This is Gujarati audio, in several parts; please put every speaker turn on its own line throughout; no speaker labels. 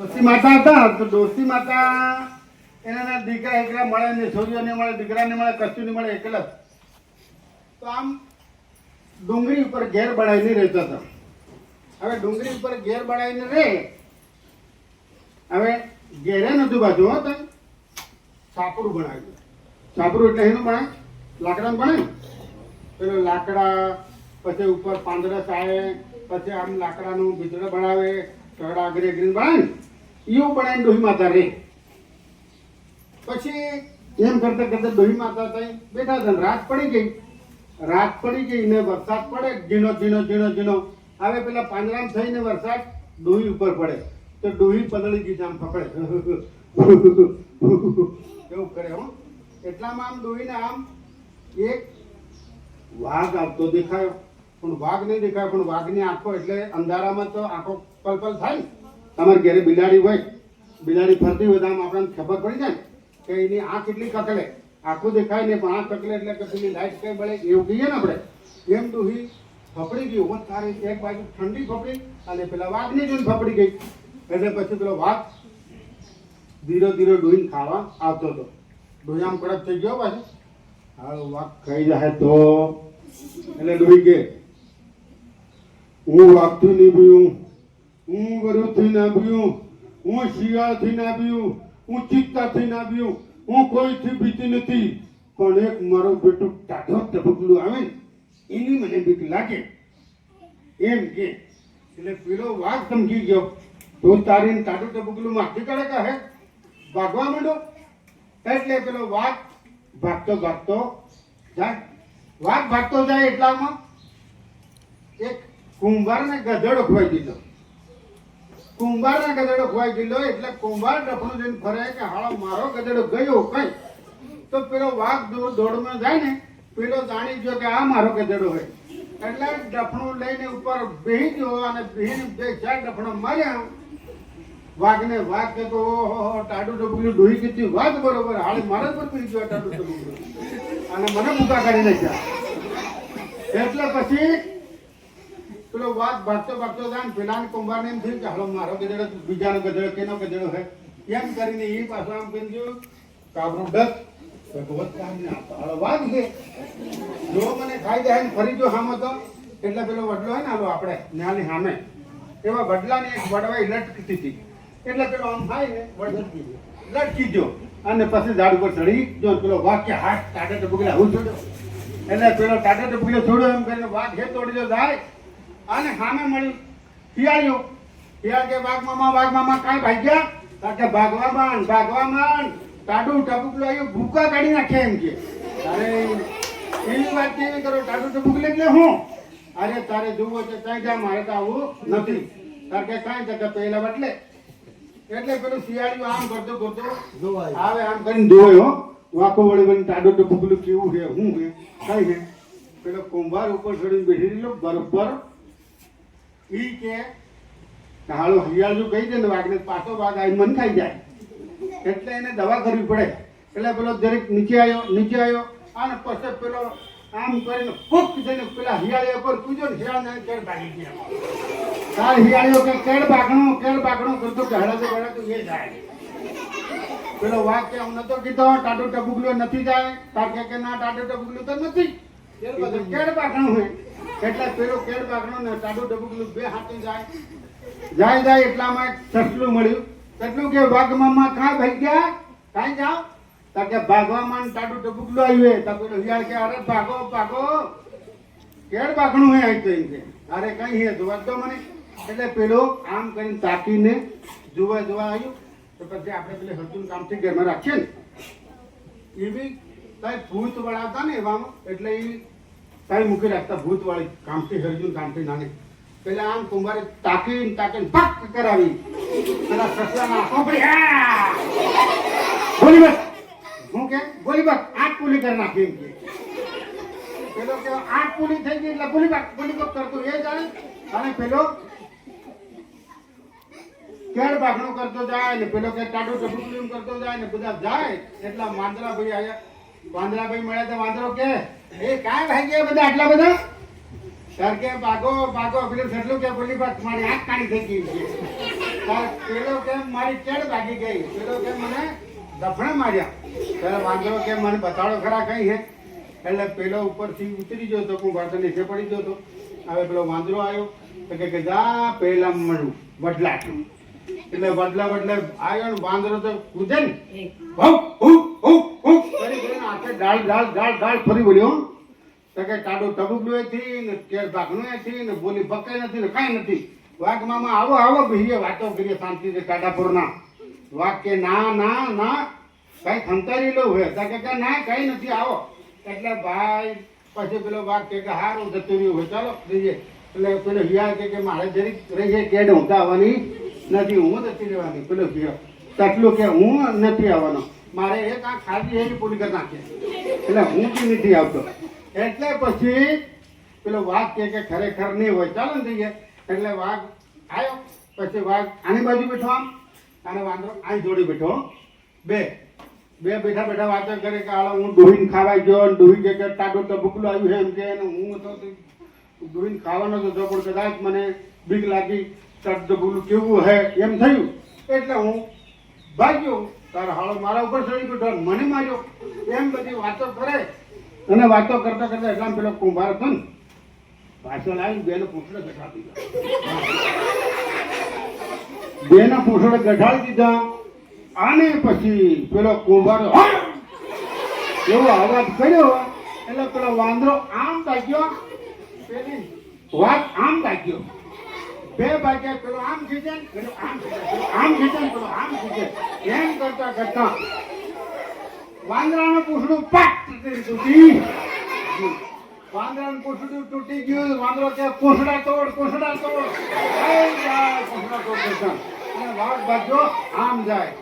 ડોસી માતા હતા તો ડોસી માતા એના દીકરા એકલા મળે ને છોરીઓ ને મળે, દીકરા ને મળે, કશું નહીં મળે, એકલા. તો આમ ડુંગળી ઉપર ઘેર બનાવીને રહેતા હતા. હવે ડુંગળી ઉપર ઘેર બનાવીને રહે, હવે ઘેરે નતું બાજુ હો તો છાપરું બનાવ્યું. છાપરું એટલે એનું બનાય, લાકડાનું બનાય. પેલું લાકડા પછી ઉપર પાંદડા ચાળે, પછી આમ લાકડાનું ભીતડો બનાવે, ટડા અગરી અગરી બનાવે ને એવું બનાવીને ડોહી માતા રે. પછી એમ કરતા કરતા ડોહી માતા ત્યાં બેઠા હતા. રાત પડી ગઈ. રાત પડી ગઈ ને વરસાદ પડે ઝીણો ઝીણો ઝીણો ઝીણો. હવે પેલા પાંજરામ થઈને વરસાદ ડોહી ઉપર પડે તો ડોહી પદળી ગઈ આમ પકડે એવું કરે હો. એટલામાં આમ ડોહીને આમ એક વાઘ આવતો દેખાયો, પણ વાઘ નહીં દેખાયો. પણ વાઘની આંખો એટલે અંધારામાં તો આંખો પલપલ થાય. તમારે ઘરે બિલાડી હોય, બિલાડી ફરતી હોય તો આમ આપણને ખબર પડી જાય કે એની આંખ એટલી કકલે, આંખું દેખાય ને પણ આંખ કકલે એટલે કે પેલી લાઈટ કઈ બળે એવું કહીએ ને આપણે. એમ ડોહી ફફડી ગઈ હોત તારી એક બાજુ ઠંડી ફફડી અને પેલા વાઘની જોઈને ફફડી ગઈ. એટલે પછી પેલો વાઘ ધીરે ધીરે ડોહીને ખાવા આવતો હતો. ડોહી આમ કડક થઈ ગયો પાછું. હાલો વાઘ ખાઈ જાય તો એટલે ડોહી કે હું વાઘથી નહીં પીવું, હું વરુથી ના પીવું, હું શિયાળથી ના પીવું, હું ચિત્તાથી ના પીવું, હું કોઈથી પીતી નથી. પણ એક મારો બેટો ટાઢો ટપકલું આવે ને એની મને બીક લાગે એમ કે. એટલે પેલો વાઘ સમજી ગયો તો તારીને ટાઢું ટપકલું માથી કરે કે હે ભાગવા માંડો. એટલે પેલો વાઘ ભાગતો ભાગતો જાય. વાઘ ભાગતો જાય એટલામાં એક કુંભારને ગધેડો ખોવાઈ દીધો. કુંભારને ગધેડો ખોવાઈ દીધો એટલે કુંભાર ડફણું જઈને ફરે કે હાલો મારો ગધેડો ગયો કઈ. તો પેલો વાઘ દોડમાં જાય ને પેલો જાણી ગયો કે આ મારો ગધેડો હોય. એટલે ડફણું લઈને ઉપર બેહી ગયો અને બેહીને બે ચાર ડફણો માર્યા વાઘને. વાઘ કે ઓહો ટાડું ટપકલું ડોહી કીધી વાત બરોબર, હાલે મારા પર પડી ગયો ટાડું ટપકલું અને મને ભૂકા કાઢી નાખ્યા. એટલે પછી પેલો વાઘ ભાગતો ભાગતો જાય ને પેલા કુંભારને એમ થયું કે હાલો મારો ગધેડો બીજાનો ગધેડો કેનો ગધેડો હોય એમ કરીને એ પાછો આમ કહી ગયું કાબરું ડક વાઘ છે જો મને ખાઈ જાય ને ફરી જો સામે તો એટલે પેલો વડલો હોય ને હાલો આપણે ન્યાની સામે એવા વડલાની એક વડવાઈ લટકતી હતી. એટલે પેલો આમ થાય ને લટકી ગયો અને પછી ઝાડ ઉપર ચડી જો પેલો વાઘ કે હાથ ટાટા ટપુકલા હું છોડ્યો. એટલે પેલો ટાટા ટપુકલો છોડ્યો એમ કરીને વાઘ હે તોડી જાય અને સામે મળ્યું શિયાળીઓ. શિયાળ કે વાઘ મામા કાંઈ ભાગ્યા કે ભાગવા માંડ ટાડું ટપુકલું આવ્યું ભૂકા કાઢી નાખે એમ કે. અરે એવી વાત કેવી કરો ટાડું ટપુકલું એટલે હું અરે તારે જોવો છે કઈ જા મારે તો આવું નથી. તારે કે કાંઈ જગ્યા પહેલા બદલે એટલે પેલું શિયાળીઓ આમ કરતો કરતો આવે આમ કરીને ધોયો વાંકો વળી વળી ટાડું ટપુકલું કેવું છે હું છે કઈ છે. પેલો કુંભાર ઉપર ચડીને બેઠી રહેલો બરોબર ઈ કે હાલો શિયાળું કહી દે ને વાઘને પાછો વાઘ આવી મન ખાઈ જાય એટલે એને દવા કરવી પડે. એટલે પેલો દરેક નીચે આવ્યો અને પછી પેલો આમ કરીને ફૂક જઈને પેલા હિયાળી ઉપર પૂજો ને હિયાળને કેળ ભાગી ગયા. તાર હિયાળીઓ કે કેળ બાકણું કરતો કે હળાતું એ જાય. પેલો વાઘ કે હું નતો કીધો ટાટું ટપુકલું નથી જાય. તાર કે ના ટાટું ટપુકલું તો નથી કેળ બાકણું હોય. એટલે પેલો કેળ બાકણું ને ટાટું ટપુકલું બે હાથે જાય એટલામાં એક સસલું મળ્યું. કેટલું કે વાઘ મામા કાં ભાઈ ગયા કાંઈ જાઓ તો કે ભાગવામાં ટાટું ટપુકલું આવ્યું તો પેલો હિયાળ કે અરે ભાગો કેળ બાકણું હે આવી તો એમ કે અરે કઈ હે જોવા દો મને. એટલે પેલો આમ કરીને તાકીને જોવા આવ્યું. તો પછી આપણે પેલી હરતું કામથી ઘરમાં રાખીએ ને એવી કઈ ભૂત વળાવતા ને એવામાં એટલે એ કઈ મૂકી રાખતા ભૂત વાળી કામથી હરજુન કામથી નાને. પેલા આમ કુંભારે તાકીને પક કરાવી પેલા સસલાના કોપડી બોલી બસ હું કે બોલી બસ આઠ પુલી કરી નાખી એમ કે. પેલો કે આઠ પુલી થઈ ગઈ એટલે બોલી બસ કરતો એ જાણે અને પેલો કેળ બાકણું કરતો જાય ને પેલો કે ટાટું ટપુકલું કરતો જાય ને બધા જાય એટલા વાંદરાભાઈ આવ્યા. વાંદરાભાઈ મળ્યા તો વાંદરો કે એ કાંઈ ભાઈ ગયા બધા આટલા બધા સર કે ભાગો પેલું સટલું કે બોલી બસ મારી આંખ કાઢી થઈ ગઈ છે. પેલો કેમ મારી ચેડ ભાગી ગઈ, પેલો કેમ મને દફણે માર્યા. ત્યારે વાંદરો કેમ મને બતાડો ખરા કઈ હે. એટલે પેલો ઉપરથી ઉતરી ગયો તો હું ઘર નીચે પડી ગયો તો. હવે પેલો વાંદરો આવ્યો તો કે જા પેલા મળું વડલા છું. એટલે વડલા આવ્યો ને વાંદરો તો કૂદે ને આખે ડાળ ફરી બોલ્યો તો કે ટાડું ટબુકલું એથી ને કેર ભાગનું એથી ને બોલી બકે નથી ને કાંઈ નથી. વાઘ મામા આવો બીજે વાતો કરીએ શાંતિથી કાઢાપુરના. વાઘ કે ના ના ના કઈ ખંતારી લો હોય કે ના કઈ નથી આવો. એટલે ભાઈ પછી પેલો વાઘ કે હારું જતું રહ્યું હોય ચાલો જઈએ. એટલે પેલો હિયા કે મારે જરીક રહીએ કેડ ઊંધા આવવાની નથી, હું નથી રહેવાની. પેલો હિયા તટલું કે હું નથી આવવાનો, મારે એક આ ખાલી એની પૂરી કરી નાખે એટલે હું બી નથી આવતો. એટલે પછી પેલો વાઘ કે ખરેખર નહીં હોય ચાલો ને જઈએ. એટલે વાઘ આવ્યો. પછી વાઘ આની બાજુ બેઠો આમ અને વાંદરો આની જોડી બેઠો. બે બેઠા વાતો કરે કે હાલો હું ડોહીને ખાવા ગયો ને ડોહી કે ટાટો ટબુકલું આવ્યું એમ કે હું તો ડોહીને ખાવાનો હતો પણ કદાચ મને બીક લાગી ટાટ ટબુકલું કેવું હે એમ થયું એટલે હું ભાગ્યો. તારો હાલો મારા ઉપર ચડી બેઠો મને માર્યો એમ બધી વાતો કરે. અને વાતો કરતા એટલા પેલો કુંભાર હતો ને પાછળ આવી બેનો પૂછડો ગઠાડી દીધા. બેના પૂછડે ગઠાડી દીધા. આને પછી પેલો કુંભાર એવો અવાજ કર્યો એટલે પેલો વાંદરો આમ તાક્યો, પેલી વાત આમ તાક્યો. બે ભાગ્યા પેલો આમ ખીચે પેલો આમ ખીચે પેલો આમ ખીચે એમ કરતા વાંદરાનું પૂછડું પાક તૂટી. વાંદરાનું પૂછડું તૂટી ગયું. વાંદરો કે પૂછડા તોડ પૂછડા તોડ કરતા વાઘ ભાગ્યો આમ જાય.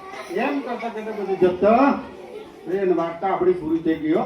એમ કરતા બધું જતા વાર્તા આપણી પૂરી થઈ ગઈ.